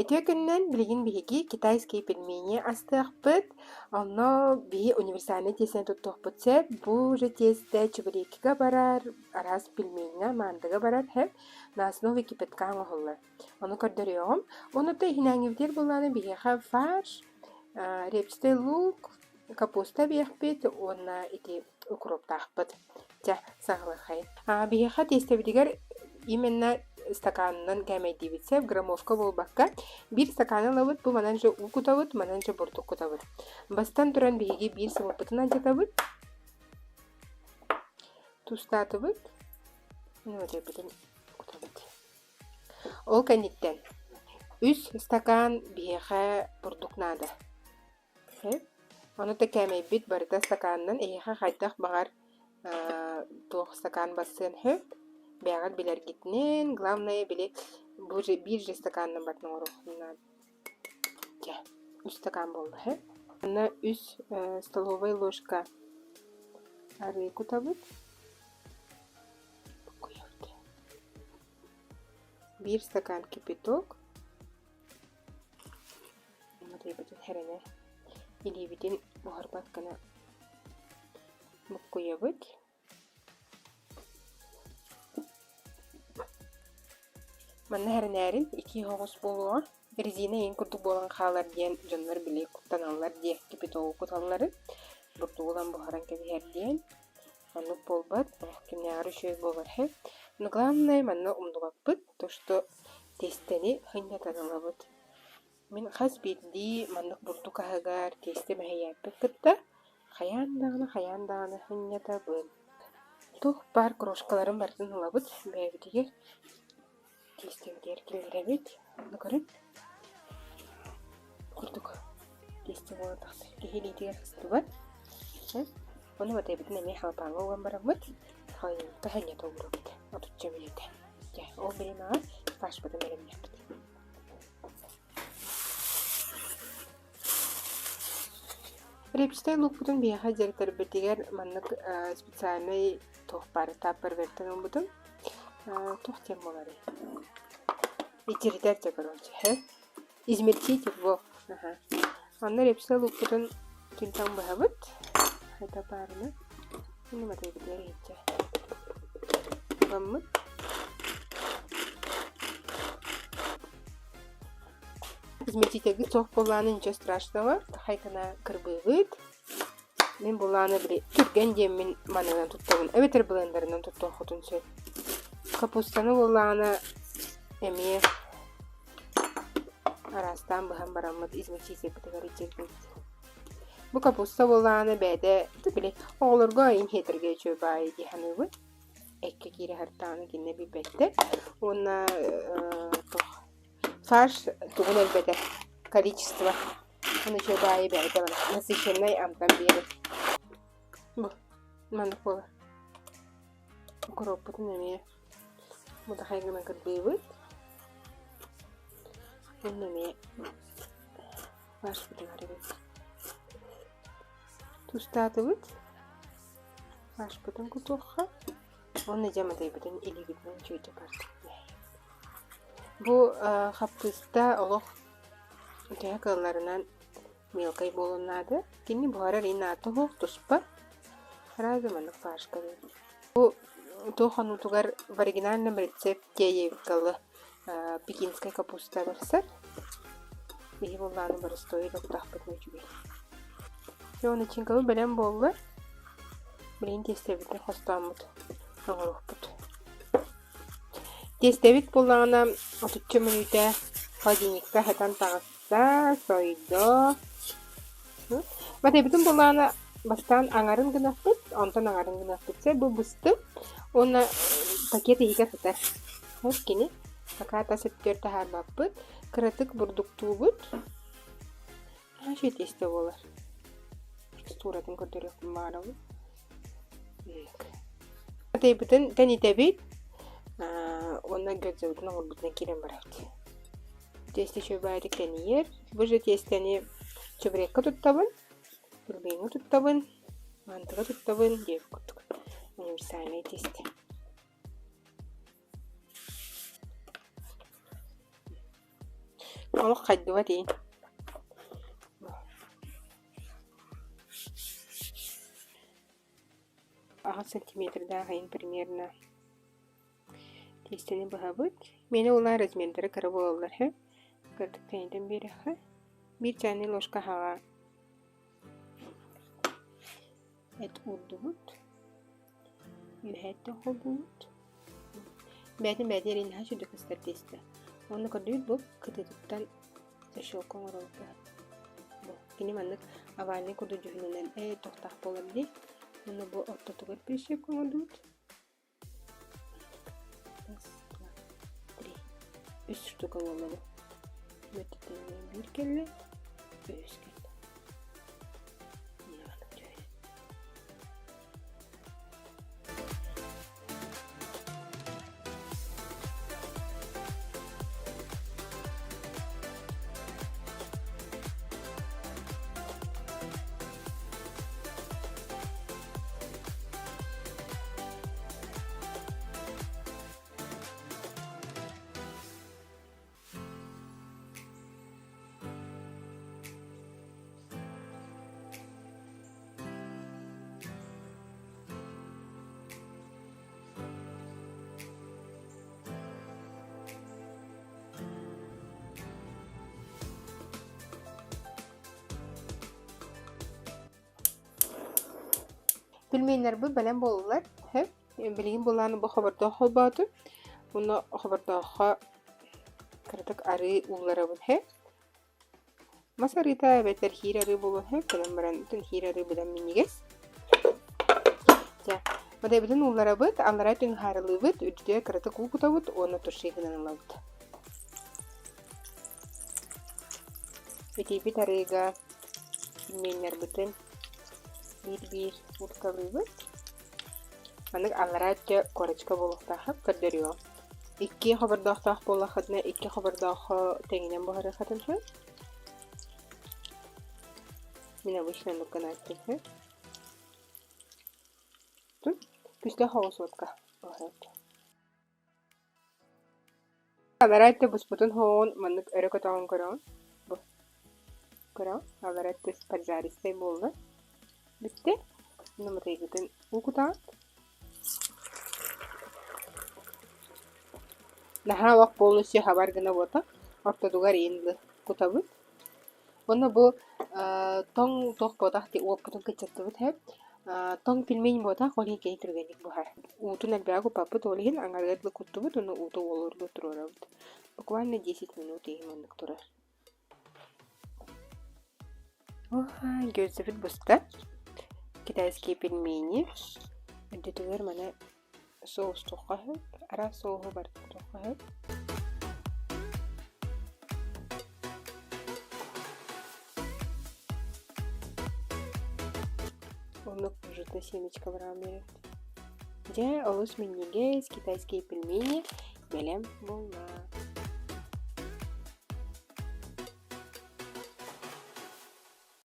Этөкүннен билигин биһиги китайский пельмени астыахпыт, онно биһи универсальный тесен туттуохпут сет, бу же тесте чебурекига барар, арас пельменина мандыга барар хэп, на основе кипяткаан оһуллар. Ону көрдөрүөҕүм, онута ихинээҥибитер буллааны биһиэхэ фарш, репчатый лук, капуста биэхпит, онна ити укроптаахпыт. Тя, саҕылахай. Биэхэ тестебитигер именно стаканынан кәмәйдибитсеп граммовка болбакка бир стаканы лабыт, бу манан же у кутабыт, манан же бурдук кутабыт. Бастан туран биһиги бир сымыппытын ажатабыт, тустатыбыт, нөтөбүтүн кутабыт. Ол кәниттен үс стакан биэхэ бурдук наада. Ону да кәмәйбит барыта стаканынан эйэхэ хайдах багар туох стакан бассын хөп, бәгәт билергитнен, главное биле бу же бир же стаканнан батның орухуннан. Тя, 3 стакан болды, хэ? Ана 3 столовая ложка ары кутабыт. Бир стакан кипяток. Матей битин херене. Или битин бухарбат кана муккуябыт. Манна херенерин 2 хоғыс болуға. Резина ең күрдік болан қалар дейін жонлар біле құттаналар дей кипятогы құталары. Бұртуғылан бұхаран кәбігер дейін. Манны болбат, кемне ары шөй болар хеп. Но главное, манна умдуғаппыт, то что тестені хыннатаналабыт. Мен қас бетді маннық бұрту қағығар тесті мәхейәппі кітті. Хаяндағына хыннатабыт. Тұқ бар крошкаларын бартын алабыт, бәйбітігер. Тестегдер келдірәбет. Оны көрін. Құрдық. Тесте болатақты. Кехелейтігер қысты бар. Оны батай бітін әме халпаңы оған барамыд. Хайынты хәне тоғыры біт. Отутча білеті. Ол берем аға фарш бітін әлем япыд. Репчатай лук бітін бияға жәртер бітігер маннық специальный тоқ бары таппар вертінің бітін. Тоқ тем болары. Итердерте, короче. Измельчите его. Анна репчатай лук бітін кентан бахабыт. Хайта парына. Ini materi bideri aja. Bamut. Измельчитель соқ боланы ничего страшного. Хайкана кырбыгыт. Мен боланы біле түрген дем мен манынан туттабын. Эветер блендерінен туттуын хотун сөй. Капустаны боланы әме арастан бұхан барамыд измельчитель бітігер ечерген. Bu kapusta bolağını bәді біле оғылырға айын хетірге чөбі айы дейханы бұд. Әкке кері хартаны кенне бір бәтті. Оны фарш тұғын әлбәді количество. Оны чөбі айы бәді бәді. Насыщенной амтан бері. Бұл. Мандық болы. Укроп бұтын әме. Бұда қайғына кірбей бұд. Оны әме фарш бұтын әрі бұд. Тустатыбыт. Фарш бутын кутуққа. Оны жамадай бутын или битмен чөйті барды. Бу қапқыста олық өтеғі қыларынан мелкай болынады. Кені бұғара рейна тұғық тұспа. Разыманық фарш қылы. Бу тұғын ұтығар в оригинальном рецепте евкалы пекинская капуста барсар. Бейі болғаны бары стойы доқтақ бітін өчігей. Оны чинкалы бәлем болды. Білейін тестебітін қостамыд. Оңырық бұд. Тестебіт болғана 30 минута холодильникта хатан тағытта, сойды. Батайбітін болғана бастан аңарын гынақ бұд, онтан аңарын гынақ бұдсе, бұл бұсты. Оны пакеті егер тұтар. Өткені, паката сөттерді харбап бұд. Кыратық бұрдықту бұд. Ашы тесте болар. Текстуратын көрдірек барабы. Батай бүтін тәні тәбейт. Онна gödzöwdün oğulbutuna kirem barabdı. Testi çöbəydik təni yer. Bu же testini çöbrekka tuttabın. Pülbeyini tuttabın. Mantığa tuttabın. Deyip kuttuk. Universalny testi. олох хайдыва дейін. Ағы сантиметрда ғайын примерно тестені бұғабыд. Мені олар размердері кірі болалар. Кірдік тәйінден бері. Bir tane ложка хава. Et urdugut. Yühette hobugut. Бәді ерін шүді кістер тесті. Оны көрдүйд бұл кытытыптан шоқын оралды. Кені маннық аваны көрді жүхінінен тоқтақ болабды. Оны бұл орта тұғыр пешек оңадуд. 3 штука олады. Өттетінен бір келі. Өз келді. Bilmeyenler bu belen bollar. Hep bilgin bollarını bu xabarda xolbatı. Bunu xabarda kırdık arı uğlara bul hep. Masarita beter hir arı bolu hep. Belen baranıtın hir arı bilen miniges. Mada bilen uğlara bul. Anlara tün harılı bul. Ücüde kırdık uğuta bul. Onu turşeğinden alıp. Peki bir tarıga bilmeyenler bütün. Bir urkalıyız. Anık anlaratça korachka boluqtaqı kırdırıyor. 2 xabardaqtaq bolaqadına 2 xabardaqı tenginen bu harekatın. Mina вышла на канате. Тут після холосотка. Анlaratça busputun hoğun manık örökatağın kıran. Bu. Kıran. Anlaratça parjaristay boldu. Bitti. Numarayı gidin ukutan. Naha vak boluşu haber gına bota. Orta dugar indi kutabı. Onu bu tong toq botak di uap putun kecatı bit hep. Tong filmin botak oli keytirgenik bu har. Utun elbağı papı tolihin angargadlı kutu bit. Onu utu olurlu turora bit. Bukvalno 10 minut eğimanlık turar. Oha gözü bit busta. Китайские пельмени. Это теперь mana соус тухахет, ара соус бар тухахет. Оны жирная семечка брамерет. Где олус минигейс китайские пельмени белем булна.